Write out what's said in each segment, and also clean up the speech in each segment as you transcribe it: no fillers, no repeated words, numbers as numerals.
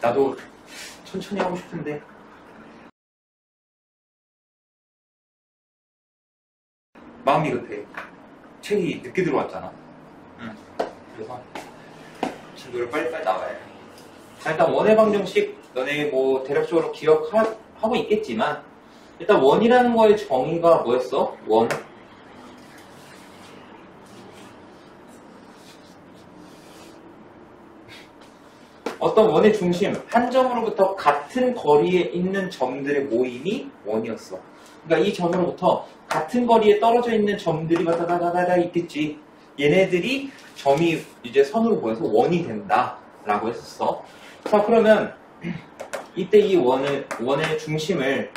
나도 천천히 하고 싶은데. 마음이 급해. 책이 늦게 들어왔잖아. 그래서 진도를 빨리빨리 나와야 해. 자, 일단 원의 방정식 너네 뭐 대략적으로 기억하고 있겠지만 일단 원이라는 거의 정의가 뭐였어? 원. 어떤 원의 중심, 한 점으로부터 같은 거리에 있는 점들의 모임이 원이었어. 그러니까 이 점으로부터 같은 거리에 떨어져 있는 점들이 다다다다다 있겠지. 얘네들이 점이 이제 선으로 모여서 원이 된다라고 했었어. 자, 그러면 이때 이 원의 중심을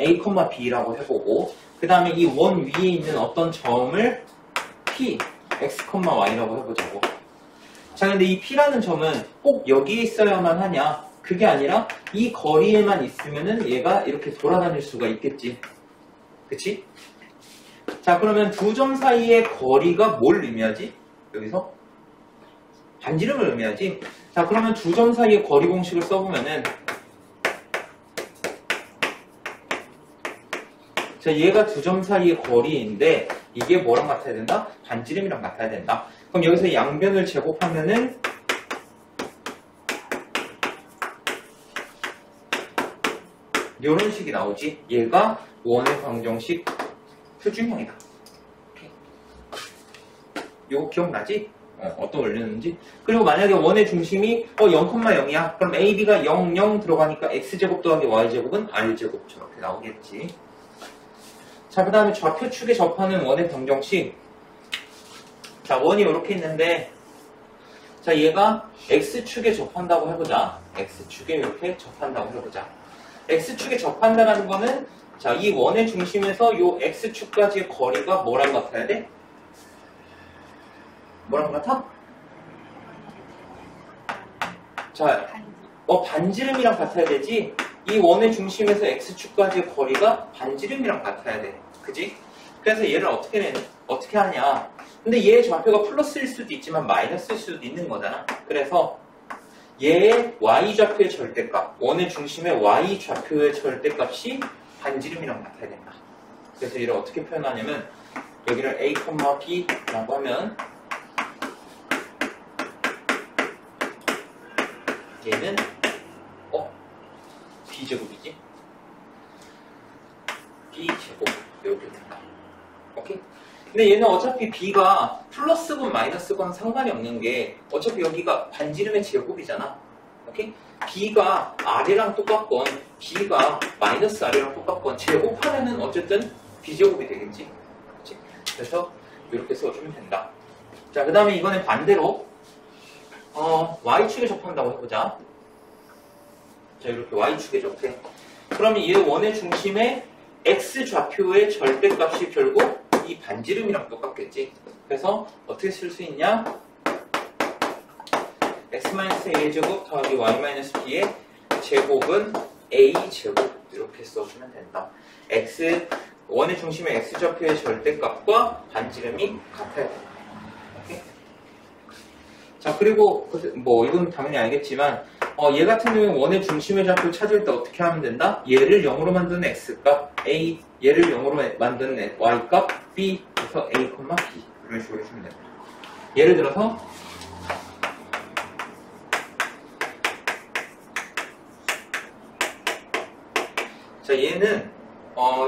A, B라고 해보고 그 다음에 이 원 위에 있는 어떤 점을 P, X, Y라고 해보자고. 자, 근데 이 P라는 점은 꼭 여기에 있어야만 하냐? 그게 아니라 이 거리에만 있으면은 얘가 이렇게 돌아다닐 수가 있겠지. 그치? 자, 그러면 두 점 사이의 거리가 뭘 의미하지? 여기서? 반지름을 의미하지? 자, 그러면 두 점 사이의 거리 공식을 써보면은 자, 얘가 두 점 사이의 거리인데 이게 뭐랑 같아야 된다? 반지름이랑 같아야 된다. 그럼 여기서 양변을 제곱하면은 이런 식이 나오지. 얘가 원의 방정식 표준형이다. 이거 기억나지? 어떤 원리였는지. 그리고 만약에 원의 중심이 0,0이야. 그럼 AB가 0, 0 들어가니까 X제곱 더하기 Y제곱은 R제곱 저렇게 나오겠지. 자, 그 다음에 좌표축에 접하는 원의 방정식. 자, 원이 이렇게 있는데 자, 얘가 X축에 접한다고 해보자. X축에 이렇게 접한다고 해보자. X축에 접한다는 거는 자, 이 원의 중심에서 요 X축까지의 거리가 뭐랑 같아야 돼? 뭐랑 같아? 자, 반지름이랑 같아야 되지? 이 원의 중심에서 X축까지의 거리가 반지름이랑 같아야 돼. 그지? 그래서 얘를 어떻게 하냐? 근데 얘의 좌표가 플러스일 수도 있지만 마이너스일 수도 있는 거잖아. 그래서 얘의 Y좌표의 절대값, 원의 중심의 Y좌표의 절대값이 반지름이랑 같아야 된다. 그래서 얘를 어떻게 표현하냐면 여기를 A, B라고 하면 얘는 B제곱이지? B제곱 이렇게 된다. 오케이? 근데 얘는 어차피 B가 플러스건 마이너스건 상관이 없는 게 어차피 여기가 반지름의 제곱이잖아. 오케이? B가 R이랑 똑같건 B가 마이너스 R이랑 똑같건 제곱하면은 어쨌든 B제곱이 되겠지. 그치? 그래서 이렇게 써주면 된다. 자, 그 다음에 이번엔 반대로 Y축에 접한다고 해보자. 자, 이렇게 Y축에 접해. 그러면 얘 원의 중심에 X좌표의 절대값이 결국 이 반지름이랑 똑같겠지. 그래서 어떻게 쓸 수 있냐? x-a제곱 더하기 y-b의 제곱은 a제곱 이렇게 써주면 된다. 원의 중심의 x좌표의 절대값과 반지름이 같아야 된다. 오케이? 자, 그리고 뭐 이건 당연히 알겠지만 얘 같은 경우에 원의 중심의 좌표를 찾을 때 어떻게 하면 된다? 얘를 0으로 만드는 x값 a, 얘를 0으로 만드는 y값 b, 그래서 a, b 이런 식으로 해주면 된다. 예를 들어서 자, 얘는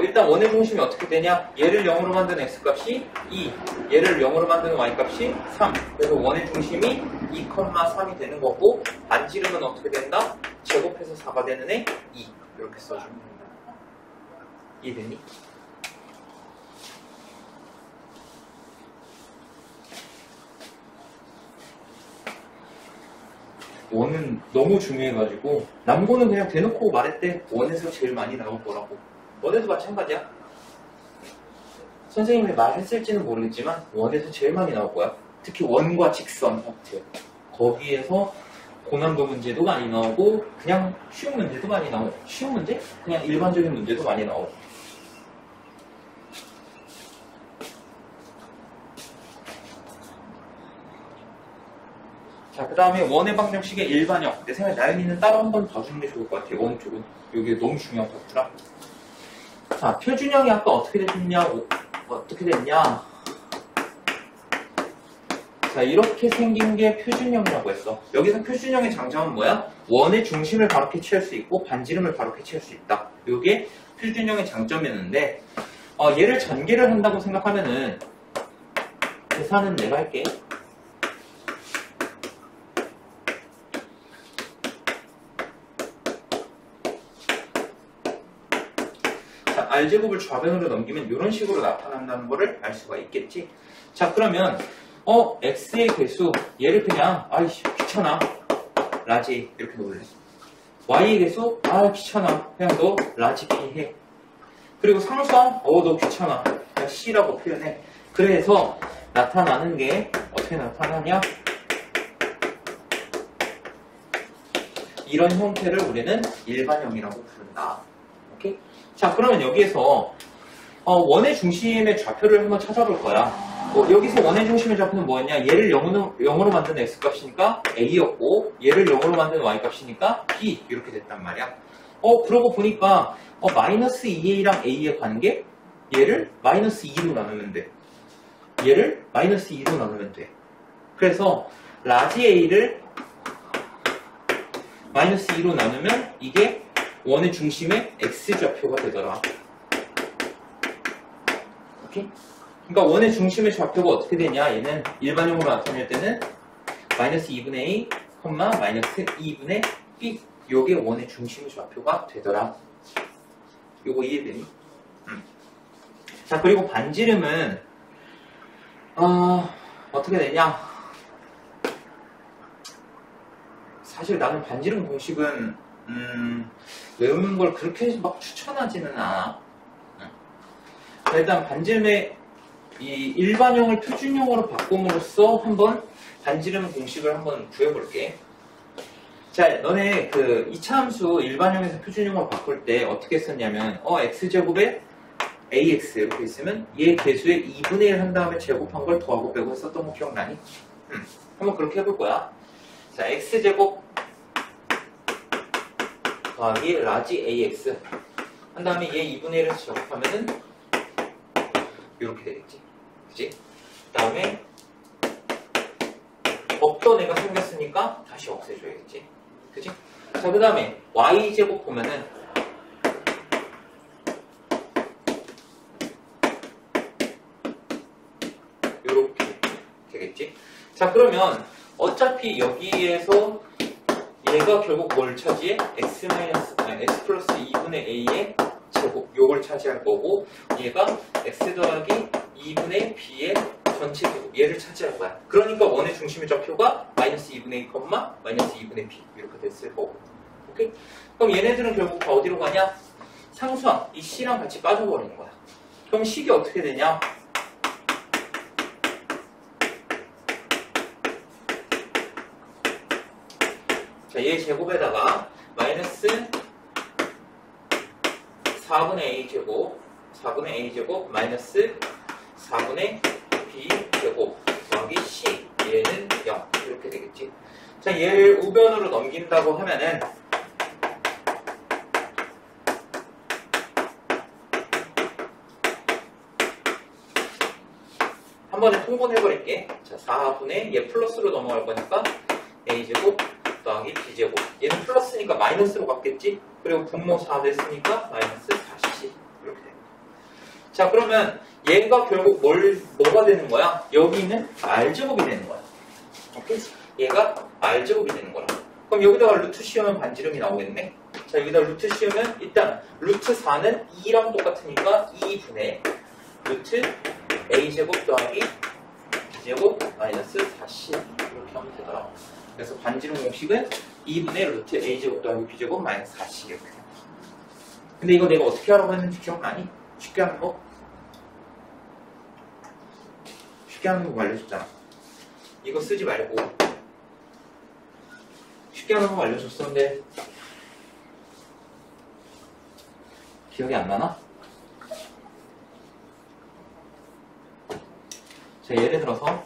일단 원의 중심이 어떻게 되냐? 얘를 0으로 만드는 x값이 2, 얘를 0으로 만드는 y값이 3. 그래서 원의 중심이 2, 3이 되는 거고 반지름은 어떻게 된다? 제곱해서 4가 되는 애 2. 이렇게 써주면 된다. 이해됐니? 원은 너무 중요해가지고 남고는 그냥 대놓고 말했대. 원에서 제일 많이 나올 거라고. 원에서 마찬가지야. 선생님이 말했을지는 모르겠지만 원에서 제일 많이 나올 거야. 특히 원과 직선 파트. 거기에서 고난도 문제도 많이 나오고 그냥 쉬운 문제도 많이 나오고 쉬운 문제? 그냥 일반적인 문제도 많이 나오고. 자, 그 다음에 원의 방정식의 일반형. 내 생각에 나연이는 따로 한 번 더 주는 게 좋을 것 같아. 원 쪽은. 이게 너무 중요한 것 같더라. 자, 표준형이 아까 어떻게 됐냐. 자, 이렇게 생긴 게 표준형이라고 했어. 여기서 표준형의 장점은 뭐야? 원의 중심을 바로 캐치할 수 있고 반지름을 바로 캐치할 수 있다. 이게 표준형의 장점이었는데 얘를 전개를 한다고 생각하면은 계산은 내가 할게. 자, R제곱을 좌변으로 넘기면 이런 식으로 나타난다는 거를 알 수가 있겠지. 자, 그러면 x의 개수 얘를 그냥 아이씨 귀찮아 라지 이렇게 놓을래. y의 개수 귀찮아 그냥 너 라지 b 해. 그리고 상수항 너 귀찮아 그냥 c라고 표현해. 그래서 나타나는 게 어떻게 나타나냐, 이런 형태를 우리는 일반형이라고 부른다. 오케이? 자, 그러면 여기에서 원의 중심의 좌표를 한번 찾아볼 거야. 여기서 원의 중심의 좌표는 뭐였냐? 얘를 0으로 만든 x값이니까 a였고 얘를 0으로 만든 y값이니까 b 이렇게 됐단 말이야. 그러고 보니까 마이너스 2a랑 a의 관계, 얘를 마이너스 2로 나누면 돼. 얘를 마이너스 2로 나누면 돼. 그래서 라지 a를 마이너스 2로 나누면 이게 원의 중심의 x좌표가 되더라. 오케이? 그러니까 원의 중심의 좌표가 어떻게 되냐? 얘는 일반형으로 나타낼 때는 마이너스 2분의 a, 마이너스 2분의 b. 요게 원의 중심의 좌표가 되더라. 요거 이해되니? 자, 그리고 반지름은 어떻게 되냐? 사실 나는 반지름 공식은 외우는 걸 그렇게 막 추천하지는 않아. 일단 반지름의 이 일반형을 표준형으로 바꿈으로써 한번 반지름 공식을 한번 구해볼게. 자, 너네 그 이차함수 일반형에서 표준형으로 바꿀 때 어떻게 썼냐면 x제곱에 ax 이렇게 있으면 얘 개수의 2분의 1 한 다음에 제곱한 걸 더하고 빼고 썼던 거 기억나니? 한번 그렇게 해볼 거야. 자, x제곱 더하기 라지 ax 한 다음에 얘 2분의 1에서 제곱하면은 이렇게 되겠지. 그치? 그 다음에 없던 애가 생겼으니까 다시 없애줘야겠지. 그치? 자, 그 다음에 y제곱 보면은 이렇게 되겠지. 자, 그러면 어차피 여기에서 얘가 결국 뭘 차지해? x 플러스 2분의 a의 제곱 요걸 차지할 거고, 얘가 x 더하기 2분의 b의 전체 제곱 얘를 차지할 거야. 그러니까 원의 중심의 좌표가 마이너스 2분의 2, 마이너스 2분의 b 이렇게 됐을 거고. 오케이? 그럼 얘네들은 결국 다 어디로 가냐? 상수항 이 c랑 같이 빠져버리는 거야. 그럼 식이 어떻게 되냐? 자, 얘 제곱에다가 마이너스 4분의 a제곱 마이너스 4분의 b제곱 더하기 c 얘는 0 이렇게 되겠지. 자, 얘를 우변으로 넘긴다고 하면은 한 번에 통분해버릴게. 자, 4분의 얘 플러스로 넘어갈 거니까 a제곱 더하기 b제곱 얘는 플러스니까 마이너스로 갔겠지. 그리고 분모 4 됐으니까 마이너스 4c 이렇게 됩니다. 자, 그러면 얘가 결국 뭐가 되는 거야? 여기는 R제곱이 되는 거야. 오케이? 얘가 R제곱이 되는 거라. 그럼 여기다가 루트 씌우면 반지름이 나오겠네. 자, 여기다 루트 씌우면 일단 루트 4는 2랑 똑같으니까 2분의 루트 a제곱 더하기 b제곱 마이너스 4c 이렇게 하면 되더라. 그래서 반지름 공식은 2분의 루트 a제곱 더하기 b제곱 마이너스 4c 이렇게 됩니다. 근데 이거 내가 어떻게 하라고 했는지 기억나니? 쉽게 하는 거? 쉽게 하는 거 알려줬잖아. 이거 쓰지 말고 쉽게 하는 거 알려줬었는데 기억이 안 나나? 자, 예를 들어서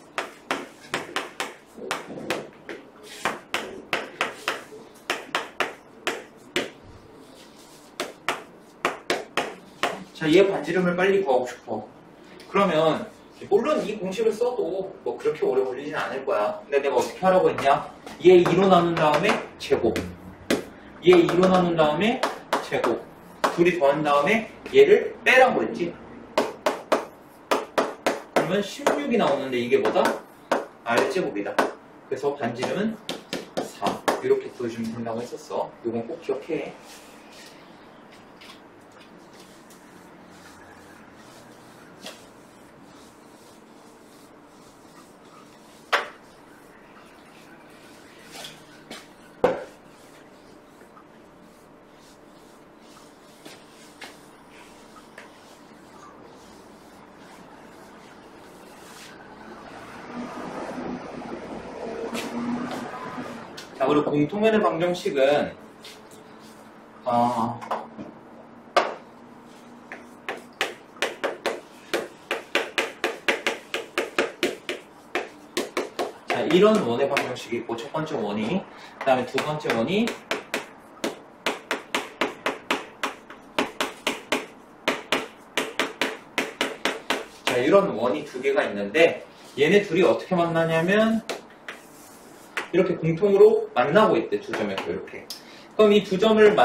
자, 얘 반지름을 빨리 구하고 싶어. 그러면 물론 이 공식을 써도 뭐 그렇게 오래 걸리진 않을 거야. 근데 내가 어떻게 하라고 했냐? 얘 2로 나눈 다음에 제곱. 얘 2로 나눈 다음에 제곱. 둘이 더한 다음에 얘를 빼라고 했지. 그러면 16이 나오는데 이게 뭐다? R제곱이다. 그래서 반지름은 4. 이렇게 보여주면 된다고 했었어. 이건 꼭 기억해. 자, 그리고 공통연의 방정식은 자, 이런 원의 방정식이 있고 첫 번째 원이, 그 다음에 두 번째 원이 자, 이런 원이 두 개가 있는데 얘네 둘이 어떻게 만나냐면 이렇게 공통으로 만나고 있대, 두 점에서 이렇게. 그럼 이 두 점을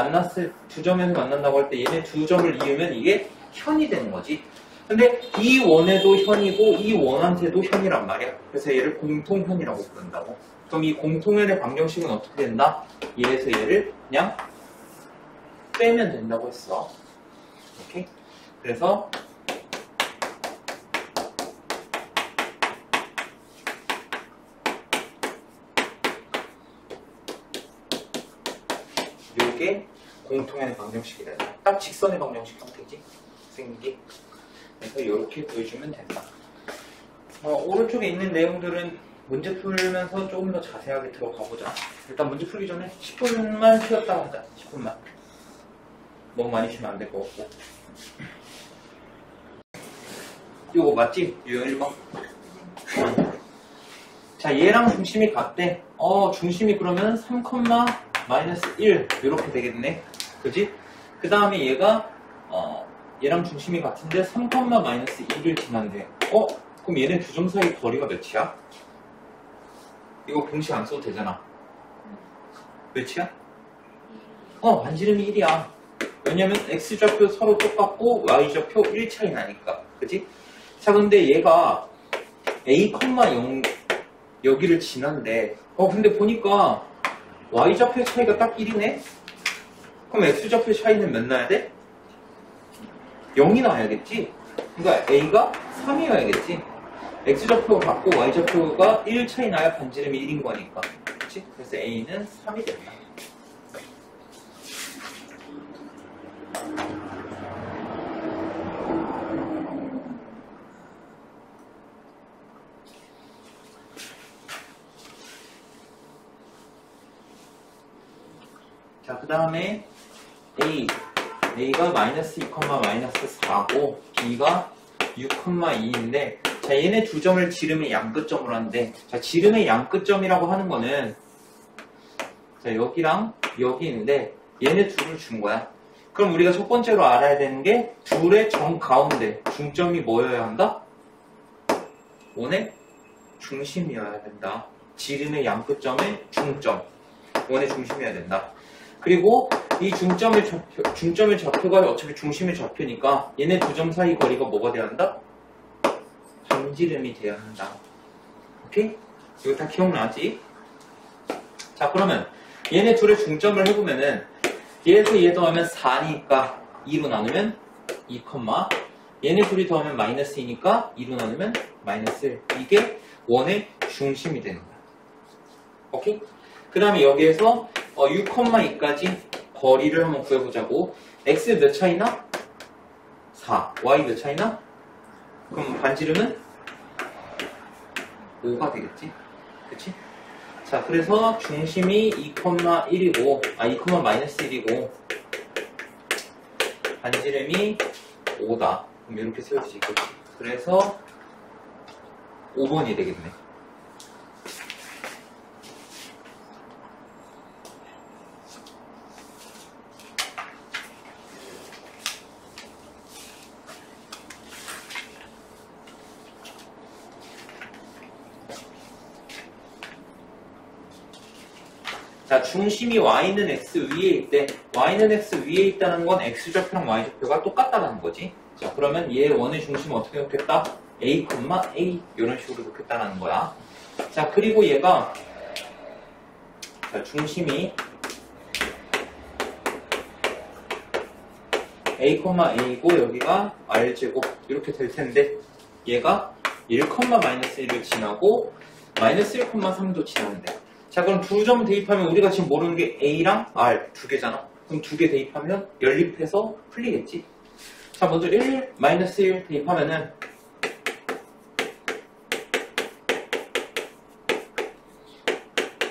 두 점에서 만난다고 할 때 얘네 두 점을 이으면 이게 현이 되는 거지. 근데 이 원에도 현이고 이 원한테도 현이란 말이야. 그래서 얘를 공통현이라고 부른다고. 그럼 이 공통현의 방정식은 어떻게 된다? 얘에서 얘를 그냥 빼면 된다고 했어. 오케이? 그래서 이게 공통연의 방정식이 된다. 딱 직선의 방정식 형태지. 생긴. 그래서 이렇게 보여주면 된다. 오른쪽에 있는 내용들은 문제 풀면서 조금 더 자세하게 들어가 보자. 일단 문제 풀기 전에 10분만 쉬었다 하자. 10분만. 너무 많이 쉬면 안 될 것 같고. 이거 맞지? 유형 1번. 자, 얘랑 중심이 같대. 중심이 그러면 3, -1 이렇게 되겠네. 그지? 그 다음에 얘가 얘랑 중심이 같은데 3, -1을 지난대. 그럼 얘네 두 점 사이 거리가 몇이야? 이거 공식 안 써도 되잖아. 몇이야? 반지름이 1이야. 왜냐면 x좌표 서로 똑같고 y좌표 1 차이 나니까. 그지? 자, 근데 얘가 a, 0 여기를 지난데 근데 보니까 y좌표 차이가 딱 1이네? 그럼 x좌표 차이는 몇 나야 돼? 0이 나와야겠지? 그러니까 a가 3이어야겠지? x좌표가 같고 y좌표가 1 차이 나야 반지름이 1인 거니까. 그치? 그래서 a는 3이 된다. 자, 그 다음에 A가 -2, -4고 B가 6, 2인데 자, 얘네 두 점을 지름의 양끝점으로 하는데 자, 지름의 양끝점이라고 하는 거는 자, 여기랑 여기 있는데 얘네 둘을 준 거야. 그럼 우리가 첫 번째로 알아야 되는 게 둘의 정 가운데 중점이 뭐여야 한다? 원의 중심이어야 된다. 지름의 양끝점의 중점. 원의 중심이어야 된다. 그리고 이 중점의 좌표가 어차피 중심의 좌표니까 얘네 두 점 사이 거리가 뭐가 돼야 한다? 반지름이 돼야 한다. 오케이? 이거 다 기억나지? 자, 그러면 얘네 둘의 중점을 해보면은 얘에서 얘 더하면 4니까 2로 나누면 2, 얘네 둘이 더하면 -2니까 2로 나누면 -1. 이게 원의 중심이 되는 거야. 오케이? 그 다음에 여기에서 6, 2까지 거리를 한번 구해보자고. x 몇 차이나? 4. y 몇 차이나? 그럼 반지름은 5가 되겠지? 그치? 자, 그래서 중심이 2, 1이고 2, -1이고 반지름이 5다. 그럼 이렇게 세워지겠지. 그래서 5번이 되겠네. 자, 중심이 y는 x 위에 있대. y는 x 위에 있다는 건 x좌표랑 y좌표가 똑같다는 거지. 자, 그러면 얘 원의 중심은 어떻게 놓겠다? a, a 이런 식으로 놓겠다는 거야. 자, 그리고 얘가 자, 중심이 a, a고 여기가 r제곱 이렇게 될 텐데 얘가 1,-1을 지나고 마이너스 1,3도 지나는데 자, 그럼 두 점 대입하면 우리가 지금 모르는 게 a랑 r 두 개잖아. 그럼 두 개 대입하면 연립해서 풀리겠지. 자, 먼저 1, 마이너스 1 대입하면은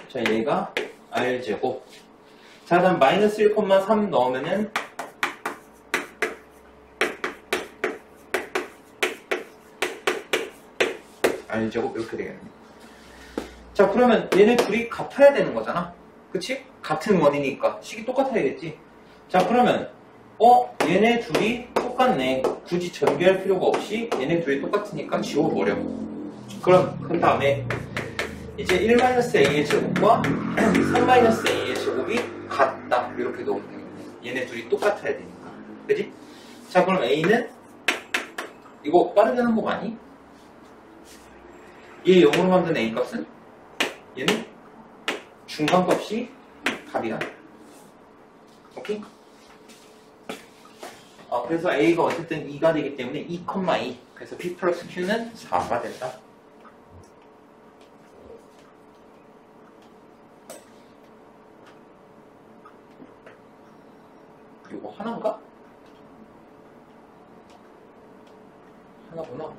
자, 얘가 r제곱. 자, 그다음 마이너스 1,3 넣으면은 r제곱 이렇게 되겠네. 자, 그러면 얘네 둘이 같아야 되는 거잖아. 그치? 같은 원이니까 식이 똑같아야겠지. 자, 그러면 얘네 둘이 똑같네. 굳이 전개할 필요가 없이 얘네 둘이 똑같으니까 지워버려. 그럼 그 다음에 이제 1-a의 제곱과 3-a의 제곱이 같다. 이렇게 넣으면 되겠네. 얘네 둘이 똑같아야 되니까. 그지? 자, 그럼 a는 이거 빠르게 하는 거 많이? 얘 0으로 만든 a 값은 얘는 중간값이 답이야. 오케이? 그래서 a가 어쨌든 2가 되기 때문에 2,2. 그래서 p 플러스 q는 4가 된다. 이거 하나인가? 하나구나.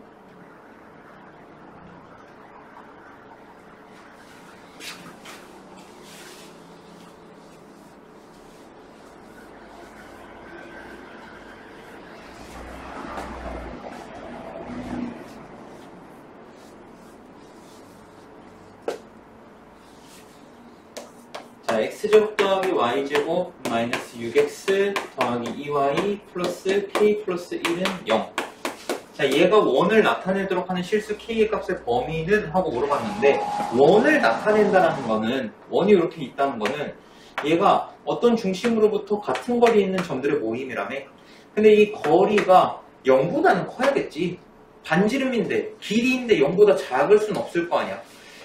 자, x제곱 더하기 y제곱 마이너스 6x 더하기 2y 플러스 k 플러스 1은 0. 자, 얘가 원을 나타내도록 하는 실수 k의 값의 범위는 하고 물어봤는데 원을 나타낸다는 거는 원이 이렇게 있다는 거는 얘가 어떤 중심으로부터 같은 거리에 있는 점들의 모임이라며. 근데 이 거리가 0보다는 커야겠지. 반지름인데 길이인데 0보다 작을 수는 없을 거 아니야.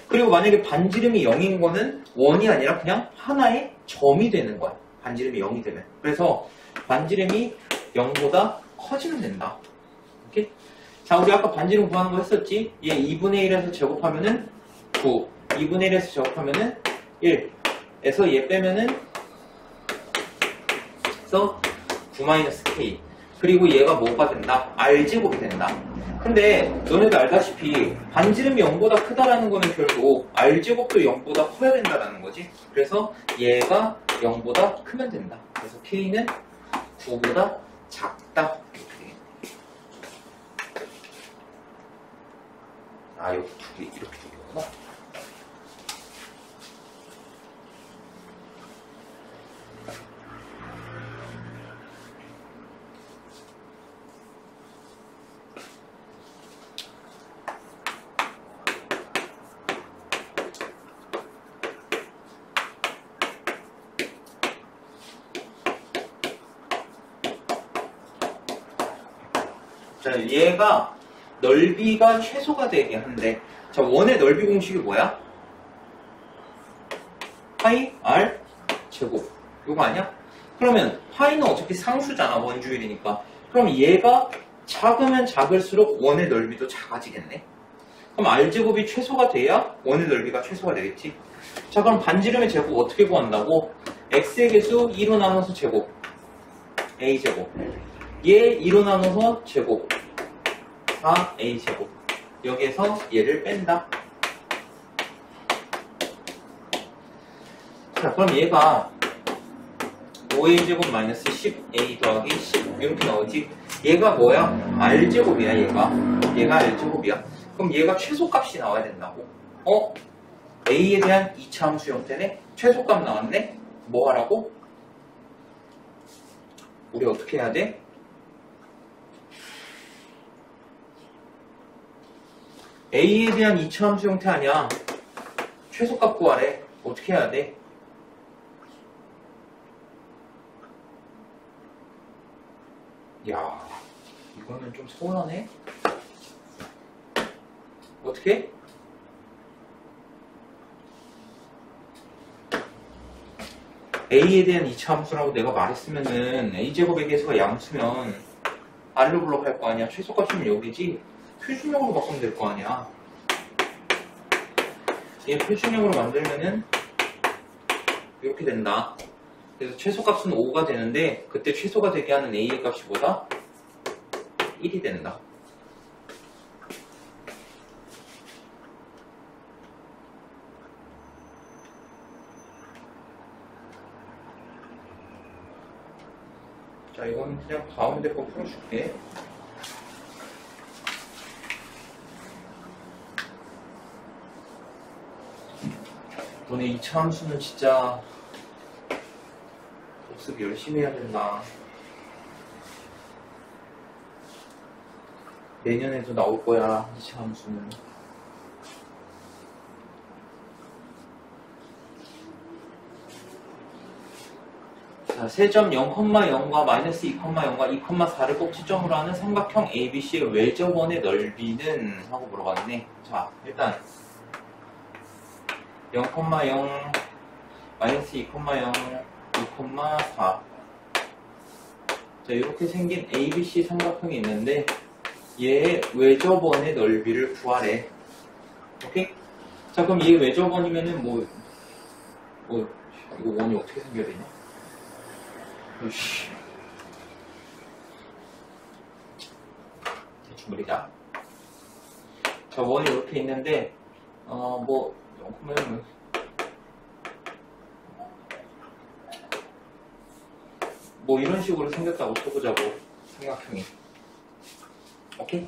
그리고 만약에 반지름이 0인 거는 원이 아니라 그냥 하나의 점이 되는 거야. 반지름이 0이 되면. 그래서 반지름이 0보다 커지면 된다. 오케이? 자, 우리 아까 반지름 구하는 거 했었지? 얘 2분의 1에서 제곱하면은 9, 2분의 1에서 제곱하면은 1에서 얘 빼면은 그래서 9-k. 그리고 얘가 뭐가 된다? r제곱이 된다. 근데 너네도 알다시피 반지름이 0보다 크다라는 거는 결국 r제곱도 0보다 커야 된다라는 거지. 그래서 얘가 0보다 크면 된다. 그래서 k는 9보다 작다. 여기 두 개 이렇게 되겠구나. 자, 얘가 넓이가 최소가 되게 한데, 자, 원의 넓이 공식이 뭐야? 파이 r 제곱. 이거 아니야? 그러면 파이는 어차피 상수잖아, 원주율이니까. 그럼 얘가 작으면 작을수록 원의 넓이도 작아지겠네. 그럼 r 제곱이 최소가 돼야 원의 넓이가 최소가 되겠지. 자, 그럼 반지름의 제곱 어떻게 구한다고? x의 개수 2로 나눠서 제곱, a 제곱. 얘 2로 나눠서 제곱, 4a 제곱. 여기에서 얘를 뺀다. 자, 그럼 얘가 5a 제곱 마이너스 10a 더하기 10 이렇게 나오지. 얘가 뭐야? r제곱이야. 얘가 r제곱이야. 그럼 얘가 최소값이 나와야 된다고. a에 대한 2차 함수 형태네. 최소값 나왔네. 뭐 하라고? 우리 어떻게 해야 돼? a에 대한 2차 함수 형태 아니야. 최소값 구하래. 어떻게 해야 돼? 야, 이거는 좀 서운하네. 어떻게? A에 대한 이차함수라고 내가 말했으면은 A제곱의 개수가 양수면 R로 블록할 거 아니야. 최소값이면 여기지. 표준형으로 바꾸면 될 거 아니야. 얘 표준형으로 만들면은 이렇게 된다. 그래서 최소값은 5가 되는데 그때 최소가 되게 하는 A의 값이 보다 1이 된다. 자, 이건 그냥 가운데 거 풀어줄게. 너네 이차 함수는 진짜 복습 열심히 해야 된다. 내년에도 나올 거야, 이차 함수는. 자, 세점 0,0과 마이너스 2,0과 2,4를 꼭지점으로 하는 삼각형 ABC의 외접원의 넓이는? 하고 물어봤네. 자, 일단 0,0 마이너스 2,0 2,4 자, 이렇게 생긴 ABC 삼각형이 있는데 얘의 외접원의 넓이를 구하래. 오케이? 자, 그럼 얘 외접원이면은 이거 원이 어떻게 생겨야 되냐? 으씨. 대충 그리자. 자, 원이 이렇게 있는데, 그러면, 이런 식으로 생겼다고 쳐보자고, 삼각형이. 오케이?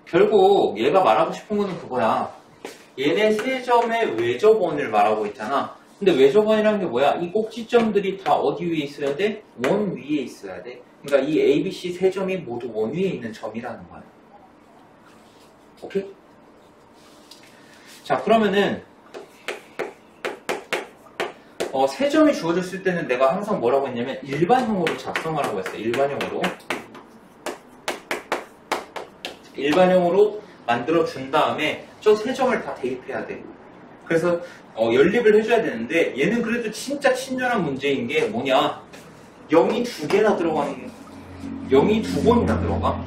결국 얘가 말하고 싶은 거는 그거야. 얘네 세 점의 외접원을 말하고 있잖아. 근데 외접원이라는 게 뭐야? 이 꼭지점들이 다 어디 위에 있어야 돼? 원 위에 있어야 돼. 그러니까 이 ABC 세 점이 모두 원 위에 있는 점이라는 거야. 오케이? 자, 그러면은 세 점이 주어졌을 때는 내가 항상 뭐라고 했냐면 일반형으로 작성하라고 했어요. 일반형으로 만들어 준 다음에 저 세 점을 다 대입해야 돼. 그래서 연립을 해줘야 되는데 얘는 그래도 진짜 친절한 문제인 게 뭐냐, 0이 두 개나 들어가는, 0이 두 번이나 들어가.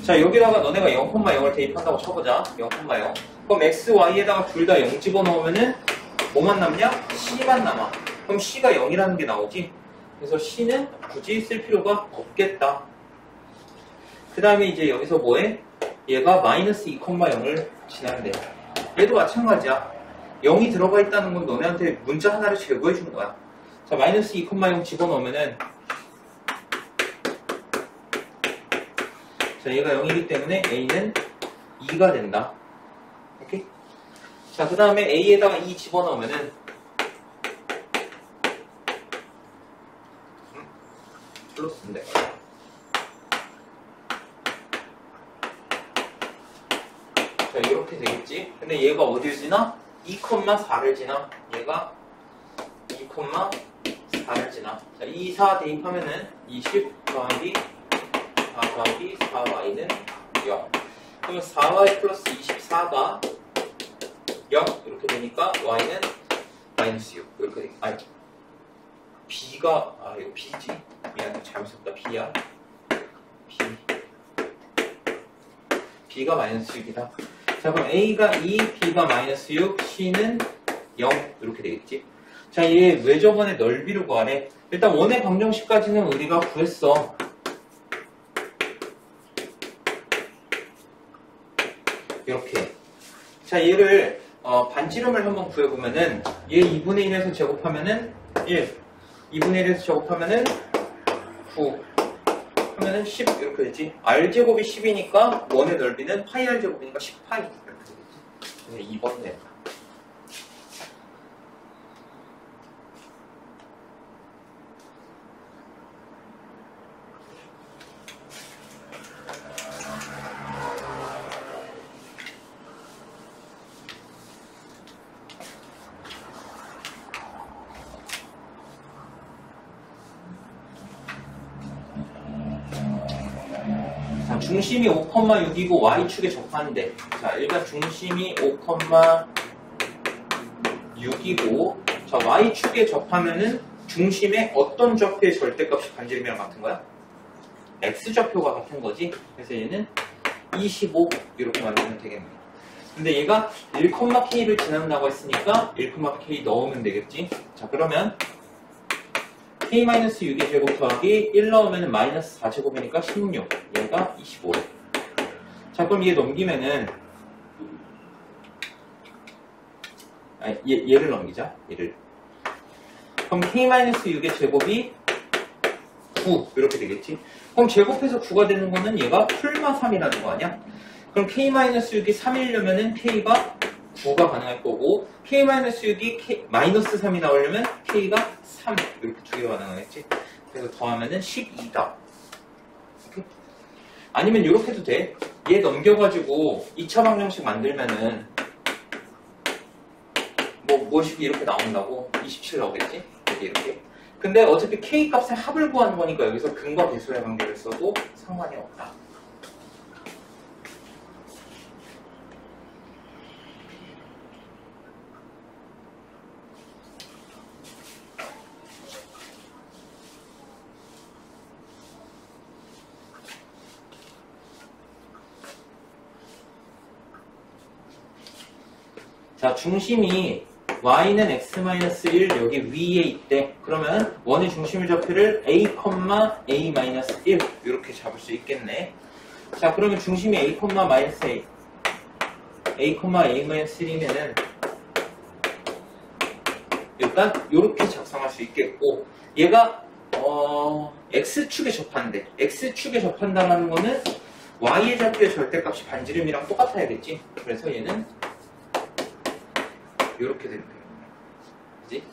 자, 여기다가 너네가 0,0을 대입한다고 쳐보자. 0,0. 그럼 x, y에다가 둘 다 0 집어넣으면은 뭐만 남냐? c만 남아. 그럼 c가 0이라는 게 나오지. 그래서 c는 굳이 쓸 필요가 없겠다. 그 다음에 이제 여기서 뭐해? 얘가 마이너스 2,0을 지나면 돼. 얘도 마찬가지야. 0이 들어가 있다는 건 너네한테 문자 하나를 제거해 주는 거야. 자, 마이너스 2,0 집어넣으면은, 자, 얘가 0이기 때문에 a는 2가 된다. 오케이? 자, 그 다음에 a에다가 2 집어넣으면은, 플러스인데. 자, 이렇게 되겠지? 근데 얘가 어딜 지나? 2,4를 지나. 얘가 2,4를 지나. 자, 2, 4 대입하면은 20 더하기 4 더하기 4y는 0. 그러면 4y 플러스 24가 0 이렇게 되니까 y는 마이너스 6 이렇게 되니까, 아니 b가, 이거 b지? 미안해, 잘못 썼다. b야. b가 마이너스 6이다. 자, 그럼 a가 2, b가 마이너스 6, c는 0 이렇게 되겠지. 자, 얘 외접원의 넓이를 구하래. 일단 원의 방정식까지는 우리가 구했어. 이렇게. 자, 얘를 반지름을 한번 구해보면은 얘 2분의 1에서 제곱하면은 1, 2분의 1에서 제곱하면은 9 하면은 10 이렇게 되지. r제곱이 10이니까 원의 넓이는 파이 r제곱이니까 10파이 이렇게 되겠지. 그래서 2번 된다. 중심이 5,6이고 y축에 접하는데, 자, 일단 중심이 5,6이고, 자, y축에 접하면은 중심의 어떤 좌표의 절대값이 반지름이랑 같은 거야? x좌표가 같은 거지. 그래서 얘는 25 이렇게 만들면 되겠네. 근데 얘가 1,k를 지난다고 했으니까 1,k 넣으면 되겠지. 자, 그러면 k-6의 제곱 더하기 1 넣으면 마이너스 4제곱이니까 16. 얘가 25. 자, 그럼 얘 넘기면은 얘를 넘기자. 얘를. 그럼 k-6의 제곱이 9 이렇게 되겠지. 그럼 제곱해서 9가 되는 거는 얘가 풀마 3이라는 거 아니야? 그럼 k-6이 3이려면은 k가 9가 가능할 거고, k-6이 마이너스 3이 나오려면 k가 3 이렇게 두 개가 가능하겠지. 그래서 더하면은 12다. 오케이? 아니면 이렇게 해도 돼. 얘 넘겨가지고 2차 방정식 만들면은 무엇이 이렇게 나온다고 27 나오겠지? 이렇게. 근데 어차피 k 값의 합을 구하는 거니까 여기서 근과 계수의 관계를 써도 상관이 없다. 자, 중심이 y는 x-1 여기 위에 있대. 그러면 원의 중심의 좌표를 a, a-1 이렇게 잡을 수 있겠네. 자, 그러면 중심이 a, a, a-a-1이면은 일단 이렇게 작성할 수 있겠고, 얘가 x축에 접한대. x축에 접한다는 거는 y의 좌표의 절대값이 반지름이랑 똑같아야겠지. 그래서 얘는 이렇게 되는 거예요. 그치?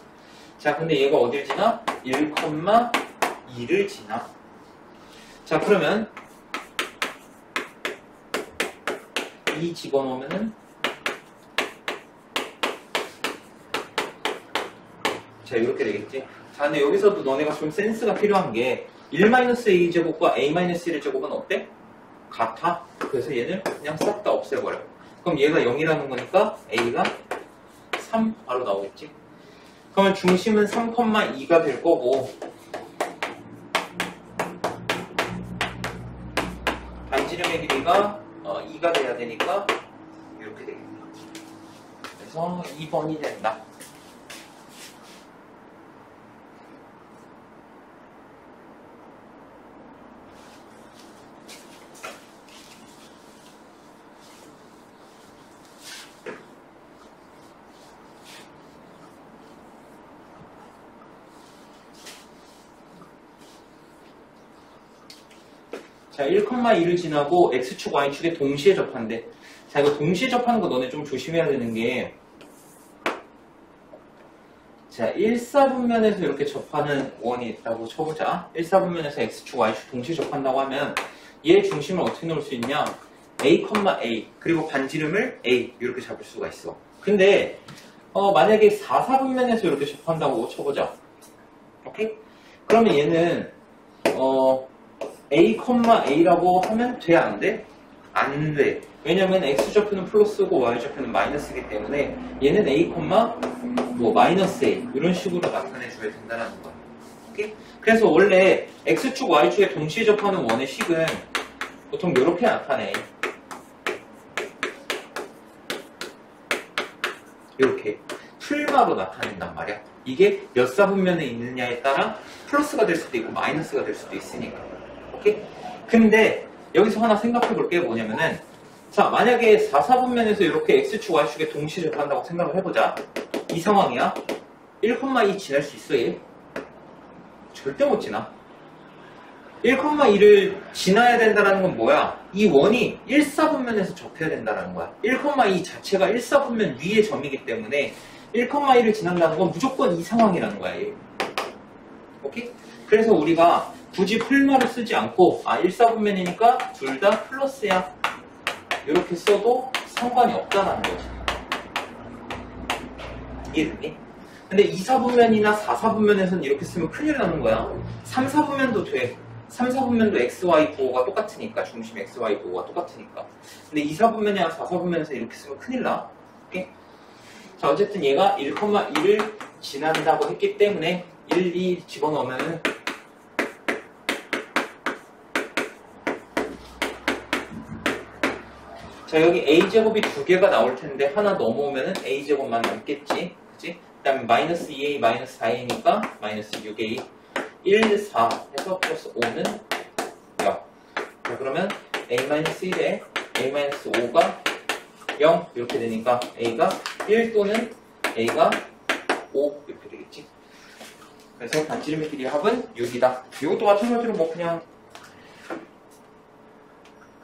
자, 근데 얘가 어딜 지나? 1,2를 지나. 자, 그러면 2 집어넣으면은 자, 이렇게 되겠지. 자, 근데 여기서도 너네가 좀 센스가 필요한 게 1-a제곱과 a-1의 제곱은 어때? 같아. 그래서 얘는 그냥 싹 다 없애버려. 그럼 얘가 0이라는 거니까 a가 3 바로 나오겠지. 그러면 중심은 3,2가 될 거고, 반지름의 길이가 2가 돼야 되니까 이렇게 되겠네. 그래서 2번이 된다. 자, 1,2를 지나고 x축, y축에 동시에 접한대. 자, 이거 동시에 접하는 거 너네 좀 조심해야 되는 게, 자, 1사분면에서 이렇게 접하는 원이 있다고 쳐보자. 1사분면에서 x축, y축 동시에 접한다고 하면 얘 중심을 어떻게 놓을 수 있냐? a, a 그리고 반지름을 a 이렇게 잡을 수가 있어. 근데 만약에 4사분면에서 이렇게 접한다고 쳐보자. 오케이? 그러면 얘는 a, a라고 하면 돼? 안 돼? 안 돼. 왜냐면 x좌표는 플러스고 y좌표는 마이너스이기 때문에 얘는 a, 마이너스 a 이런 식으로 나타내줘야 된다는 거야. 오케이? 그래서 원래 x축, y축에 동시에 접하는 원의 식은 보통 이렇게 나타내. 이렇게 풀마로 나타낸단 말이야. 이게 몇 사분면에 있느냐에 따라 플러스가 될 수도 있고 마이너스가 될 수도 있으니까. 오케이? 근데 여기서 하나 생각해 볼 게 뭐냐면은, 자, 만약에 4사분면에서 이렇게 x축, y축에 동시에 접한다고 생각을 해보자. 이 상황이야. 1,2 지날 수 있어, 얘? 절대 못 지나. 1,2를 지나야 된다는 건 뭐야? 이 원이 1사분면에서 접해야 된다는 거야. 1,2 자체가 1사분면 위의 점이기 때문에 1,2를 지난다는 건 무조건 이 상황이라는 거야, 얘. 오케이? 그래서 우리가 굳이 풀마를 쓰지 않고 1사분면이니까 둘 다 플러스야 이렇게 써도 상관이 없다는 거지. 이해됐니? 근데 2사분면이나 4사분면에서는 이렇게 쓰면 큰일 나는 거야. 3사분면도 돼. 3, 4분면도 XY 부호가 똑같으니까, 중심 XY 부호가 똑같으니까. 근데 2, 4분면이랑 4, 4분면에서 이렇게 쓰면 큰일 나. 오케이? 자, 어쨌든 얘가 1,1을 지난다고 했기 때문에 1, 2 집어넣으면은 자, 여기 a제곱이 두 개가 나올 텐데 하나 넘어오면은 a제곱만 남겠지. 그치? 그 다음에 마이너스 2a, 마이너스 4a니까 마이너스 6a 1, 4 해서 플러스 5는 0. 자, 그러면 a-1에 a-5가 0 이렇게 되니까 a가 1 또는 a가 5 이렇게 되겠지. 그래서 반지름의 길이의 합은 6이다. 이것도 마찬가지로 뭐 그냥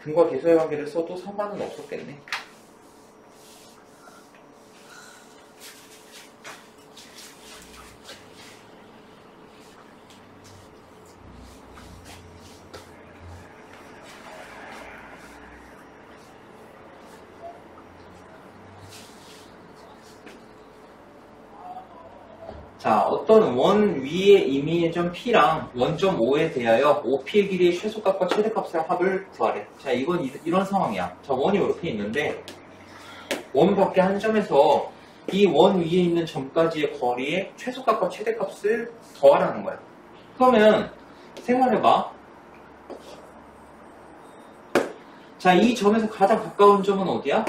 근과 계수의 관계를 써도 상관은 없었겠네. 자, 어떤 원 위의 임의점 P랑 원점 O에 대하여 OP의 길이의 최소값과 최대값의 합을 구하래. 자, 이건 이런 상황이야. 자, 원이 이렇게 있는데 원 밖에 한 점에서 이 원 위에 있는 점까지의 거리의 최소값과 최대값을 더하라는 거야. 그러면 생각해봐. 자, 이 점에서 가장 가까운 점은 어디야?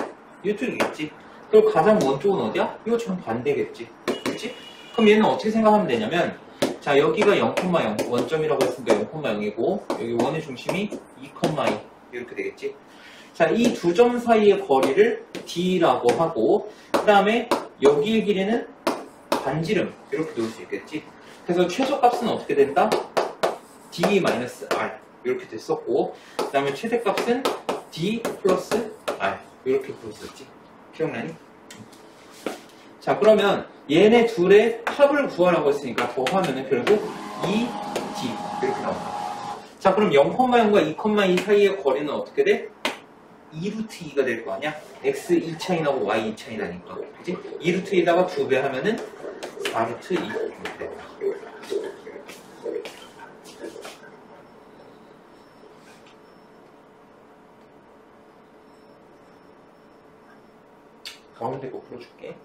이쪽이겠지. 그리고 가장 먼 쪽은 어디야? 이거 정반대겠지. 그렇지? 그럼 얘는 어떻게 생각하면 되냐면, 자, 여기가 0,0 원점이라고 했으니까 0,0이고 여기 원의 중심이 2,2 이렇게 되겠지. 자, 이 두 점 사이의 거리를 d라고 하고 그 다음에 여기의 길이는 반지름 이렇게 놓을 수 있겠지. 그래서 최소값은 어떻게 된다? d-r 이렇게 됐었고 그 다음에 최대값은 d 플러스 r 이렇게 보였었지. 기억나니? 자, 그러면 얘네 둘의 합을 구하라고 했으니까 더하면은 결국 2d 이렇게 나옵니다. 자, 그럼 0,0과 2,2 사이의 거리는 어떻게 돼? 2루트 2가 될 거 아니야? x 2 차이 나고 y 2 차이 나니까. 그치? 2루트 2에다가 2배 하면은 4루트 2 이렇게 된다. 가운데 거 풀어줄게.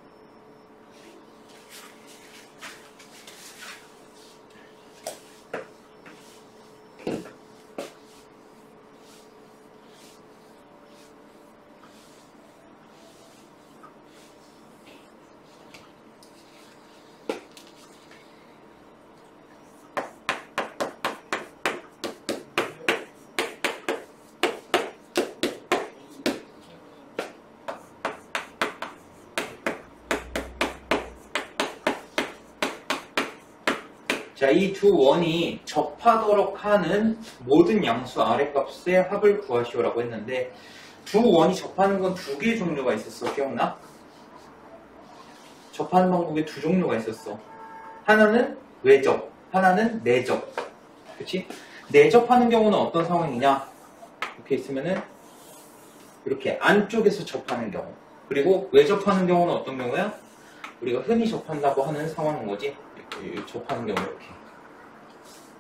자, 이 두 원이 접하도록 하는 모든 양수 아래값의 합을 구하시오라고 했는데 두 원이 접하는 건 두 개의 종류가 있었어. 기억나? 접하는 방법에 두 종류가 있었어. 하나는 외접, 하나는 내접. 그치? 내접하는 경우는 어떤 상황이냐? 이렇게 있으면은 이렇게 안쪽에서 접하는 경우. 그리고 외접하는 경우는 어떤 경우야? 우리가 흔히 접한다고 하는 상황인 거지. 이렇게 접하는 경우 이렇게.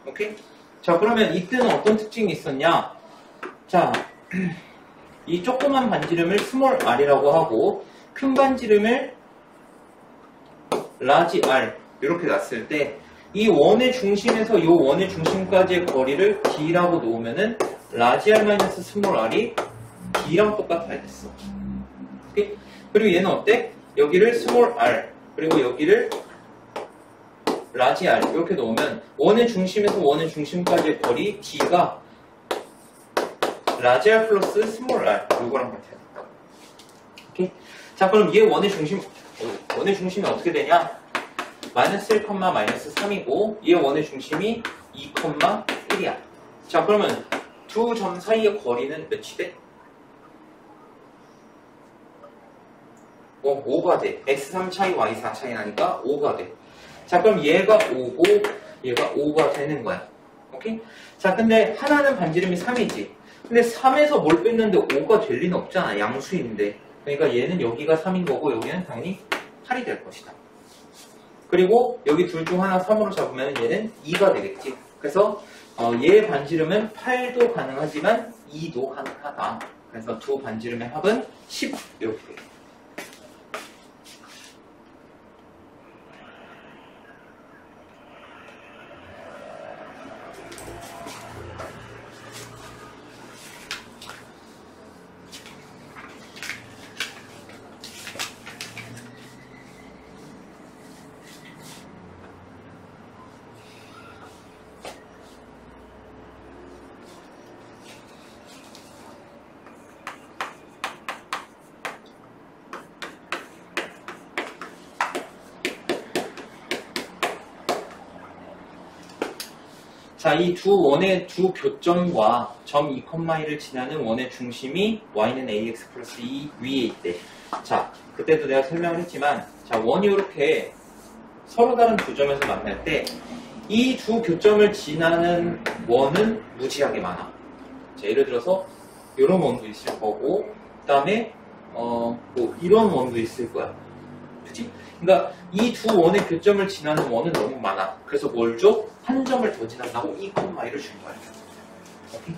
오케이? 자, 그러면 이때는 어떤 특징이 있었냐? 자, 이 조그만 반지름을 스몰 r이라고 하고 큰 반지름을 라지 r 이렇게 놨을 때 이 원의 중심에서 이 원의 중심까지의 거리를 d라고 놓으면은 라지 r 마이너스 스몰 r이 d랑 똑같아야 됐어. 오케이? 그리고 얘는 어때? 여기를 스몰 r 그리고 여기를 라지 r 이렇게 놓으면 원의 중심에서 원의 중심까지의 거리 d가 라지 r 플러스 스몰 r 이거랑 같아요. 오케이? 자, 그럼 얘 원의 중심이 어떻게 되냐? 마이너스 1, 마이너스 3이고 얘 원의 중심이 2, 1이야. 자, 그러면 두 점 사이의 거리는 몇이 돼? 5가 돼. x3 차이, y4 차이 나니까 5가 돼. 자, 그럼 얘가 5고 얘가 5가 되는 거야. 오케이? 자, 근데 하나는 반지름이 3이지. 근데 3에서 뭘 뺐는데 5가 될 리는 없잖아. 양수인데. 그러니까 얘는 여기가 3인 거고 여기는 당연히 8이 될 것이다. 그리고 여기 둘 중 하나 3으로 잡으면 얘는 2가 되겠지. 그래서 얘 반지름은 8도 가능하지만 2도 가능하다. 그래서 두 반지름의 합은 10 이렇게 돼요. 자, 이 두 원의 두 교점과 점 2,1을 지나는 원의 중심이 y는 ax 플러스 2 위에 있대. 자, 그때도 내가 설명을 했지만, 자, 원이 이렇게 서로 다른 두 점에서 만날 때, 이 두 교점을 지나는 원은 무지하게 많아. 자, 예를 들어서, 이런 원도 있을 거고, 그 다음에, 뭐, 이런 원도 있을 거야. 그치? 그러니까 이 두 원의 교점을 지나는 원은 너무 많아. 그래서 뭘 줘? 한 점을 더 지난다고 2,1을 준 거야. 오케이?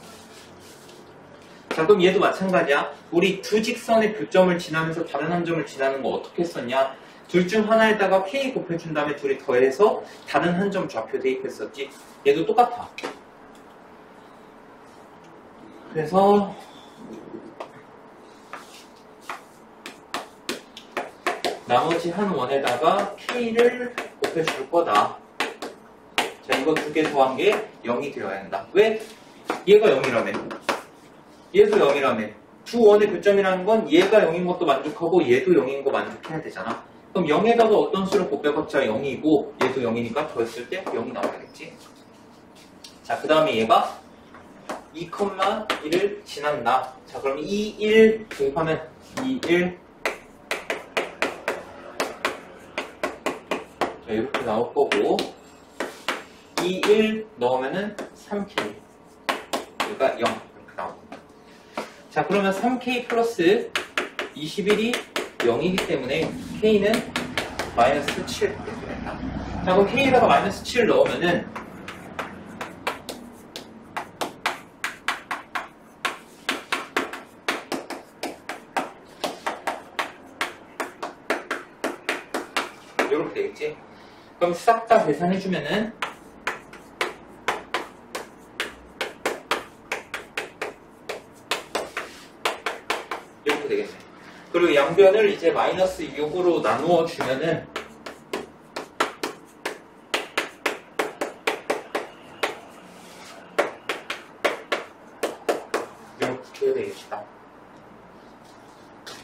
자, 그럼 얘도 마찬가지야. 우리 두 직선의 교점을 지나면서 다른 한 점을 지나는 거 어떻게 했었냐? 둘 중 하나에다가 k 곱해준 다음에 둘이 더해서 다른 한 점 좌표 대입했었지. 얘도 똑같아. 그래서 나머지 한 원에다가 k를 곱해줄 거다. 자, 이거 두 개 더한 게 0이 되어야 한다. 왜? 얘가 0이라며. 얘도 0이라며. 두 원의 교점이라는 건 얘가 0인 것도 만족하고 얘도 0인 거 만족해야 되잖아. 그럼 0에다가 어떤 수를 곱해봤자 0이고 얘도 0이니까 더했을 때 0이 나와야겠지. 자, 그 다음에 얘가 2,1을 지난다. 자, 그럼 2, 1 곱하면 2, 1 자, 이렇게 나올 거고 2, 1 넣으면은 3k 그러니까 0 이렇게 나옵니다. 자, 그러면 3k 플러스 21이 0이기 때문에 k는 마이너스 7 이렇게 된다. 자, 그럼 k에다가 마이너스 7 넣으면은 이렇게 되겠지. 그럼 싹 다 계산해주면은 이렇게 되겠네. 그리고 양변을 이제 마이너스 6으로 나누어 주면은 이렇게 되겠다.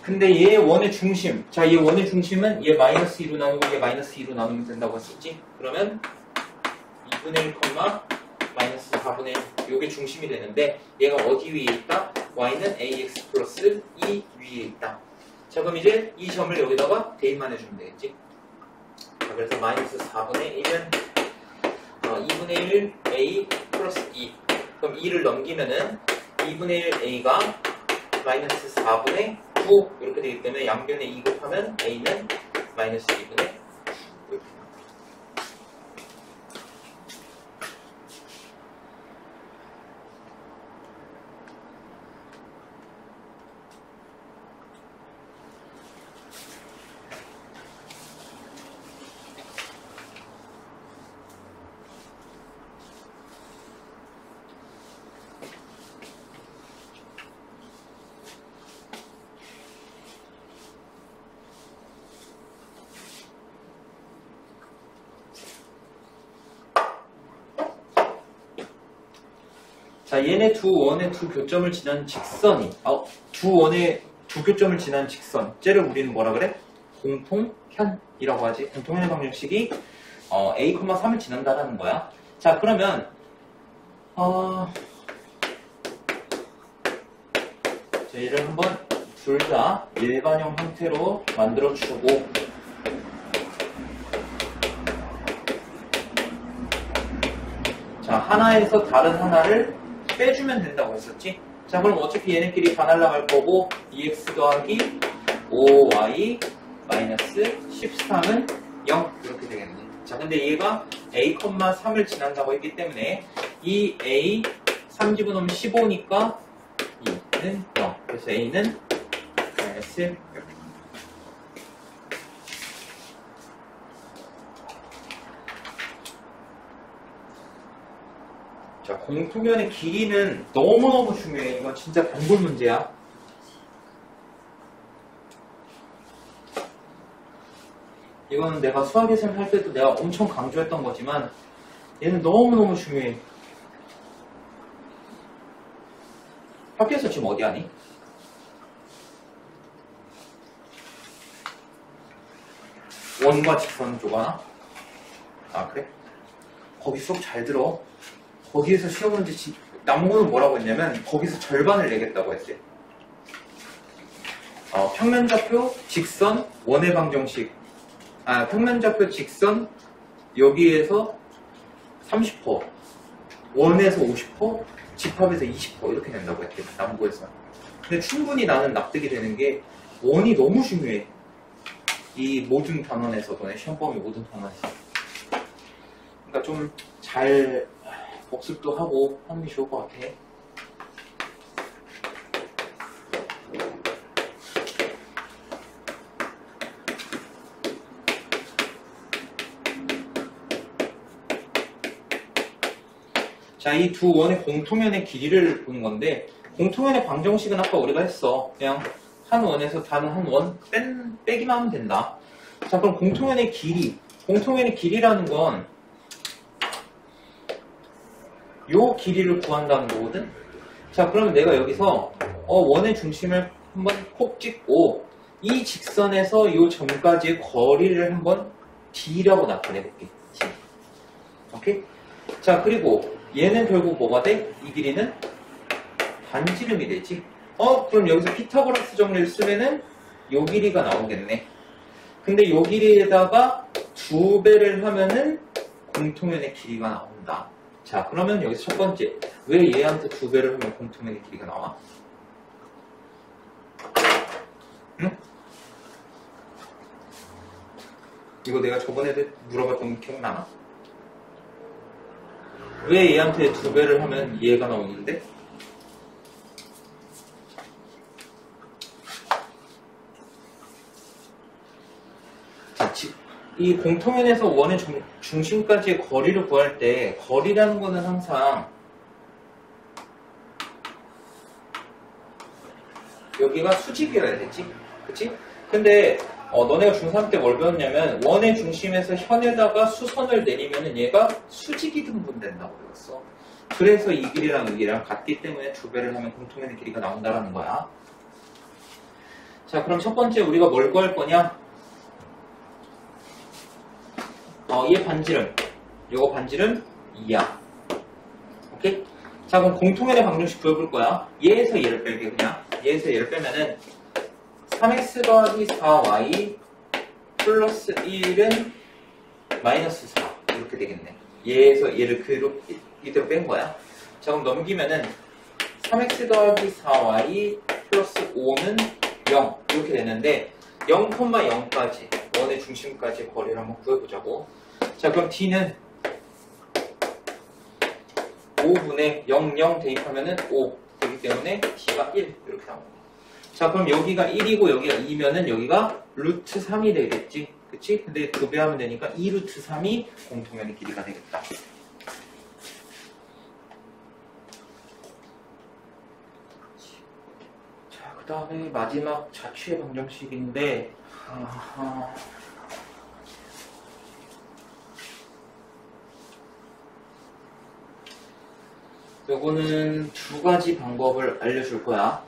근데 얘 원의 중심, 자, 얘 원의 중심은 얘 마이너스 2로 나누고 얘 마이너스 2로 나누면 된다고 했었지? 그러면 2분의 1, 마이너스 4분의 1, 요게 중심이 되는데 얘가 어디 위에 있다? y는 ax 플러스 2 위에 있다. 자, 그럼 이제 이 점을 여기다가 대입만 해주면 되겠지? 자, 그래서 마이너스 4분의 1은 2분의 1 a 플러스 2. 그럼 2를 넘기면은 2분의 1 a가 마이너스 4분의 9 이렇게 되기 때문에 양변에 2 곱하면 a는 마이너스 2분의 9 이렇게. 자, 얘네 두 원의 두 교점을 지난 직선이, 두 원의 두 교점을 지난 직선, 쟤를 우리는 뭐라 그래? 공통현이라고 하지. 공통현의 방정식이 a, 3을 지난다라는 거야. 자, 그러면 자, 얘를 한번 둘 다 일반형 형태로 만들어 주고 자, 하나에서 다른 하나를 빼주면 된다고 했었지? 자, 그럼 어차피 얘네끼리 다 날라갈 거고 2x 더하기 5y 마이너스 13은 0 이렇게 되겠네. 자, 근데 얘가 a, 3을 지난다고 했기 때문에 2A 3집어넣으면 15니까 2는 0. 그래서 A는 마이너스 1. 자, 공통연의 길이는 너무너무 중요해. 이건 진짜 단골 문제야. 이거는 내가 수학 예선 할 때도 내가 엄청 강조했던 거지만 얘는 너무너무 중요해. 학교에서 지금 어디 하니? 원과 직선 조가나? 아 그래? 거기 수업 잘 들어. 거기에서 시험 문제 남고는 뭐라고 했냐면 거기서 절반을 내겠다고 했대. 평면좌표, 직선, 원의 방정식. 평면좌표, 직선 여기에서 30%, 원에서 50%, 집합에서 20% 이렇게 된다고 했대. 남고에서. 근데 충분히 나는 납득이 되는 게 원이 너무 중요해. 이 모든 단원에서도 시험 범위 모든 단원에서. 그러니까 좀 잘 복습도 하고 하는 게 좋을 것 같아. 자, 이 두 원의 공통연의 길이를 보는 건데 공통연의 방정식은 아까 우리가 했어. 그냥 한 원에서 다른 한 원 빼기만 하면 된다. 자, 그럼 공통연의 길이. 공통연의 길이라는 건 요 길이를 구한다는 거거든. 자, 그러면 내가 여기서 원의 중심을 한번 콕 찍고 이 직선에서 요 점까지의 거리를 한번 D라고 나타내 볼게. D. 오케이? 자, 그리고 얘는 결국 뭐가 돼? 이 길이는 반지름이 되지. 그럼 여기서 피타고라스 정리를 쓰면은 요 길이가 나오겠네. 근데 요 길이에다가 2배를 하면은 공통연의 길이가 나온다. 자, 그러면 여기서 첫 번째, 왜 얘한테 2배를 하면 공통연의 길이가 나와? 응? 이거 내가 저번에도 물어봤던 거 기억나나? 왜 얘한테 2배를 하면 얘가 나오는데? 자, 이 공통연에서 원의 중심까지의 거리를 구할 때 거리라는 거는 항상 여기가 수직이어야 되지, 그치? 근데 너네가 중3 때 뭘 배웠냐면 원의 중심에서 현에다가 수선을 내리면은 얘가 수직이 등분된다고 배웠어. 그래서 이 길이랑 이 길이랑 같기 때문에 2배를 하면 공통연의 길이가 나온다라는 거야. 자, 그럼 첫 번째 우리가 뭘 구할 거냐? 얘 반지름. 요거 반지름 2야. 오케이? 자, 그럼 공통연의 방정식 구해볼 거야. 얘에서 얘를 뺄게, 그냥. 얘에서 얘를 빼면은 3x 더하기 4y 플러스 1은 마이너스 4. 이렇게 되겠네. 얘에서 얘를 이대로 뺀 거야. 자, 그럼 넘기면은 3x 더하기 4y 플러스 5는 0. 이렇게 되는데 0,0까지 원의 중심까지 거리를 한번 구해보자고. 자, 그럼 D는 5분의 00 대입하면은 5 되기 때문에 D가 1 이렇게 나옵니다. 자, 그럼 여기가 1이고 여기가 2면은 여기가 루트 3이 되겠지. 그치? 근데 2배하면 되니까 2 루트 3이 공통연의 길이가 되겠다. 자, 그 다음에 마지막 자취의 방정식인데 요거는 2가지 방법을 알려줄 거야.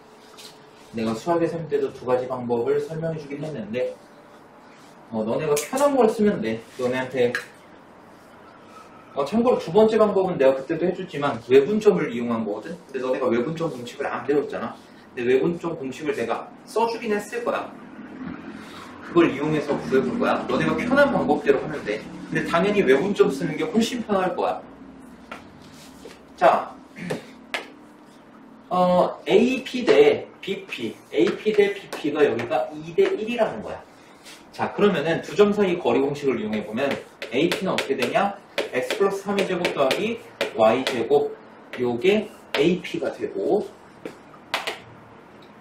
내가 수학의 셈 때도 2가지 방법을 설명해 주긴 했는데 너네가 편한 걸 쓰면 돼. 너네한테 참고로 2번째 방법은 내가 그때도 해줬지만 외분점을 이용한 거거든. 근데 너네가 외분점 공식을 안 배웠잖아. 근데 외분점 공식을 내가 써주긴 했을 거야. 그걸 이용해서 구해볼 거야. 너네가 편한 방법대로 하면 돼. 근데 당연히 외분점 쓰는 게 훨씬 편할 거야. 자, AP 대 BP, AP 대 BP가 여기가 2대 1이라는 거야. 자, 그러면은 두 점 사이 거리 공식을 이용해보면 AP는 어떻게 되냐? x 플러스 3의 제곱 더하기 y제곱 요게 ap가 되고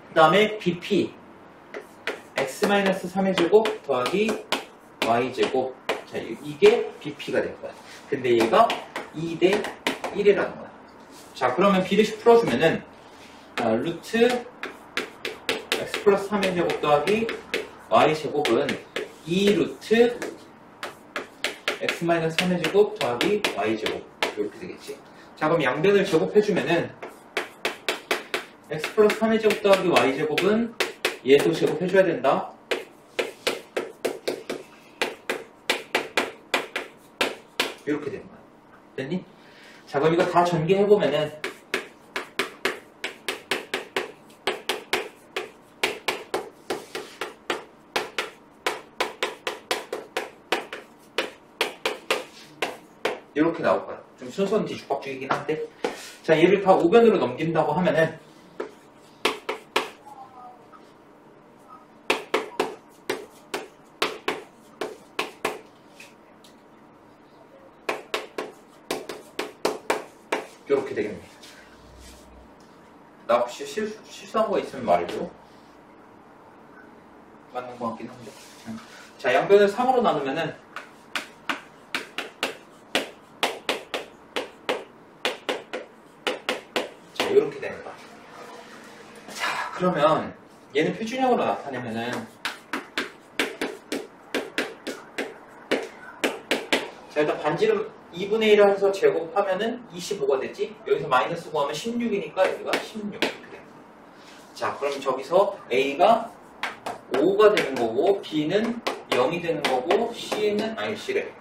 그 다음에 bp x-3의 제곱 더하기 y제곱 자 이게 bp가 될 거야. 근데 얘가 2대 1이라는 거야. 자 그러면 b를 풀어주면은 루트 x 플러스 3의 제곱 더하기 y제곱은 2루트 x-3의 제곱 더하기 y제곱 이렇게 되겠지. 자 그럼 양변을 제곱해주면은 x 플러스 3의 제곱 더하기 y제곱은 얘도 제곱해줘야 된다. 이렇게 되는 거야. 됐니? 자 그럼 이거 다 전개해보면은 이렇게 나올 거야. 좀 순서는 뒤죽박죽이긴 한데 자 얘를 다 우변으로 넘긴다고 하면은 이렇게 되겠네. 나 혹시 실수한 거 있으면 말해줘. 맞는 거 같긴 한데. 자 양변을 3으로 나누면은 이렇게 되는 거야. 자, 그러면 얘는 표준형으로 나타내면은 자, 일단 반지름 2분의 1을 해서 제곱하면은 25가 되지? 여기서 마이너스 구하면 16이니까 여기가 16 이렇게 되는 거야. 자, 그럼 저기서 A가 5가 되는 거고 B는 0이 되는 거고 C는 C래.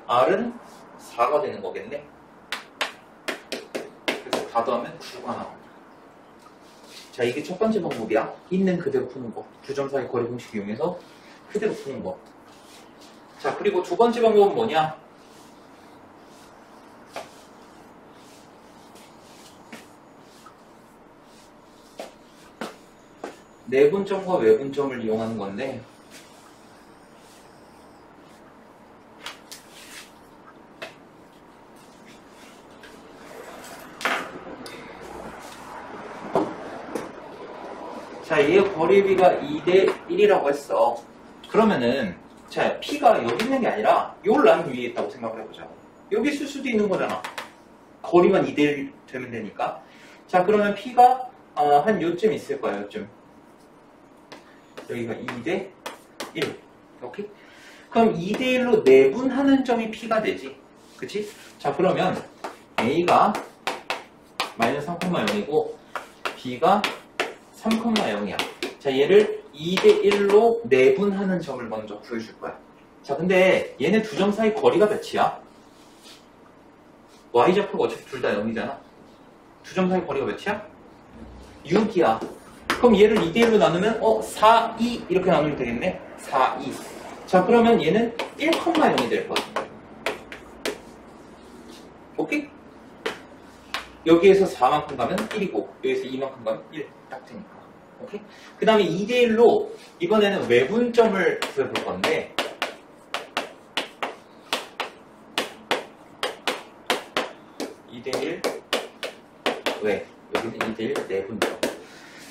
R은 4가 되는 거겠네. 다 더하면 9가 나옵니다. 자, 이게 첫 번째 방법이야. 있는 그대로 푸는 거. 두 점 사이 거리 공식 이용해서 그대로 푸는 거. 자, 그리고 두 번째 방법은 뭐냐? 내분점과 외분점을 이용하는 건데 자, 얘의 거리비가 2대 1이라고 했어. 그러면은, 자, P가 여기 있는 게 아니라, 요 라인 위에 있다고 생각을 해보자. 여기 있을 수도 있는 거잖아. 거리만 2대 1 되면 되니까. 자, 그러면 P가, 한 요쯤 있을 거야, 요쯤. 여기가 2대 1. 오케이? 그럼 2대 1로 내분하는 점이 P가 되지. 그치? 자, 그러면, A가 마이너스 3,0이고, B가 3,0이야. 자, 얘를 2대 1로 내분하는 점을 먼저 구해줄 거야. 자, 근데 얘네 두 점 사이 거리가 몇이야? y좌표가 어차피 둘 다 0이잖아. 두 점 사이 거리가 몇이야? 6이야. 그럼 얘를 2대 1로 나누면 4, 2 이렇게 나누면 되겠네. 4, 2. 자, 그러면 얘는 1,0이 될 거야. 오케이? 여기에서 4만큼 가면 1이고 여기서 2만큼 가면 1 딱 되니까. 오케이? 그 다음에 2대 1로 이번에는 외분점을 구해볼 건데 왜? 여기는 2대 1 내분점.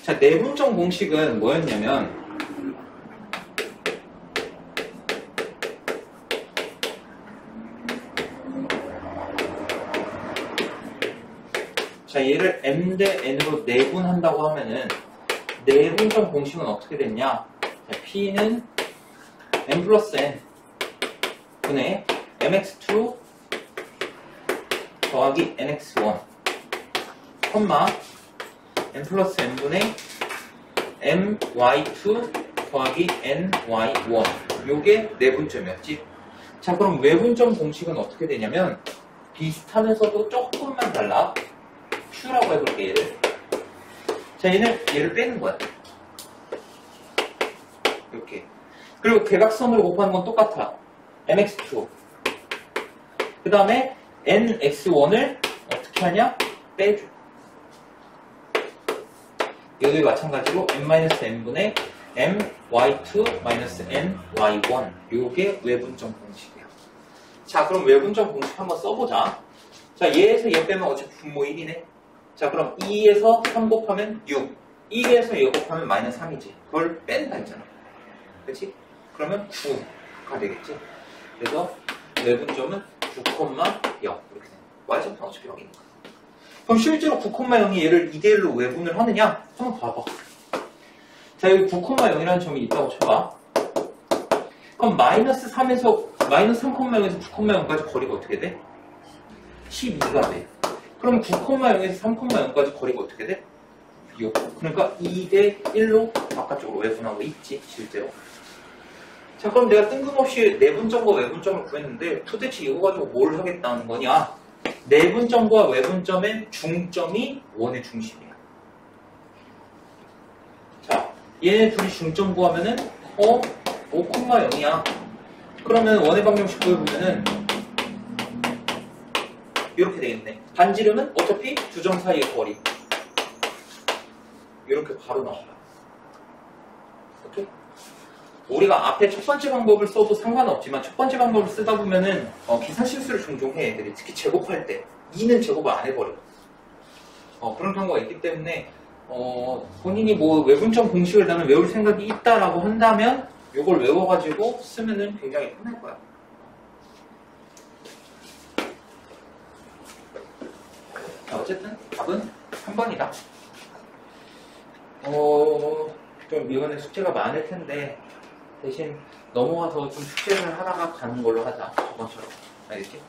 자, 내분점 공식은 뭐였냐면 자, 얘를 m 대 n으로 내분한다고 하면은 내분점 공식은 어떻게 됐냐? 자, P는 m 플러스 n 분의 mx2 더하기 nx1 콤마 m 플러스 n분의 my2 더하기 ny1 요게 내분점이었지. 자, 그럼 외분점 공식은 어떻게 되냐면 비슷하면서도 조금만 달라. Q라고 해볼게, 얘를. 자, 얘를 빼는 거야. 이렇게. 그리고 대각선으로 곱하는 건 똑같아. mx2. 그 다음에 nx1을 어떻게 하냐? 빼줘. 여기 마찬가지로 n-n분의 my2-ny1 요게 외분점 공식이야. 자, 그럼 외분점 공식 한번 써보자. 자, 얘에서 얘 빼면 어차피 분모 1이네. 자, 그럼 2에서 3 곱하면 6. 1에서 얘 곱하면 마이너스 3이지. 그걸 뺀다 했잖아. 그치? 그러면 9가 되겠지. 그래서 외분점은 9,0 이렇게 돼. y좌표는 어차피 여기니까. 그럼 실제로 9,0이 얘를 2대1로 외분을 하느냐? 한번 봐봐. 자, 여기 9,0이라는 점이 있다고 쳐봐. 그럼 마이너스 3에서 마이너스 3,0에서 9,0까지 거리가 어떻게 돼? 12가 돼. 그럼 9,0에서 3,0까지 거리가 어떻게 돼? 6. 그러니까 2대1로 바깥쪽으로 외분하고 있지, 실제로. 자, 그럼 내가 뜬금없이 내분점과 외분점을 구했는데 도대체 이거 가지고 뭘 하겠다는 거냐? 내분점과 외분점의 중점이 원의 중심이야. 자, 얘네 둘이 중점 구하면은 5,0이야. 그러면 원의 방정식 구해보면은 이렇게 되겠네. 반지름은 어차피 두 점 사이의 거리. 이렇게 바로 나와요. 오케이? 우리가 앞에 첫 번째 방법을 써도 상관없지만 첫 번째 방법을 쓰다 보면은 계산 실수를 종종 해. 애들이 특히 제곱할 때 2는 제곱을 안 해버려. 그런 경우가 있기 때문에 본인이 뭐 외분점 공식을 나는 외울 생각이 있다라고 한다면 이걸 외워가지고 쓰면은 굉장히 편할 거야. 자, 어쨌든 답은 3번이다. 좀 이번에 숙제가 많을 텐데 대신 넘어가서 좀 숙제를 하다가 가는 걸로 하자. 저번처럼. 알겠지?